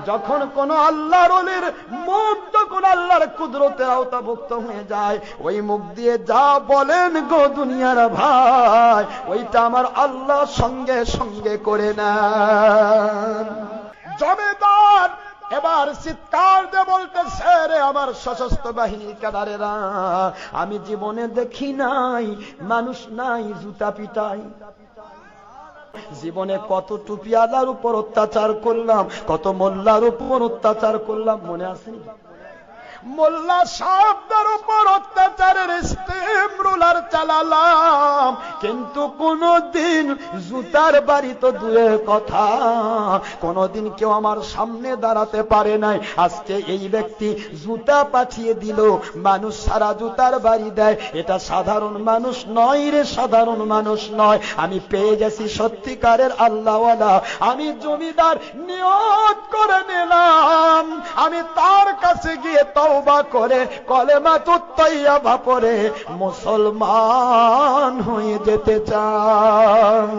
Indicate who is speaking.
Speaker 1: যখন কোন আল্লাহর ওলির মুখ যখন আল্লাহর কুদরতের আওতাভুক্ত হয়ে যায়, ওই মুখ দিয়ে যা বলেন গো দুনিয়ার ভাই, ওইটা আমার আল্লাহ সঙ্গে সঙ্গে করে নেন। জমিদার এবার চিৎকার দিয়ে বলতেছে, রে আমার সশস্ত্র বাহিনীর ক্যাডারেরা, আমি জীবনে দেখি নাই মানুষ নাই জুতা পিটাই। জীবনে কত টুপিওয়ালার উপর অত্যাচার করলাম, কত মোল্লার উপর অত্যাচার করলাম, মনে আছে? মোল্লা সাহেবদের উপর অত্যাচারের স্টিম রুলার চালালাম, কিন্তু কোনদিন জুতার বাড়ি তো দূরের কথা, কোনদিন কেউ আমার সামনে দাঁড়াতে পারে নাই। আজকে এই ব্যক্তি জুতা পাঠিয়ে দিল, মানুষ সারা জুতার বাড়ি দেয়, এটা সাধারণ মানুষ নয় রে, সাধারণ মানুষ নয়। আমি পেয়ে গেছি সত্যিকারের আল্লাহওয়ালা। আমি জমিদার নিয়ত করে নিলাম, আমি তার কাছে গিয়ে তওবা করে কলেমাতুত তাইয়্যিবা পড়ে মুসলমান হয়ে যেতে চাই।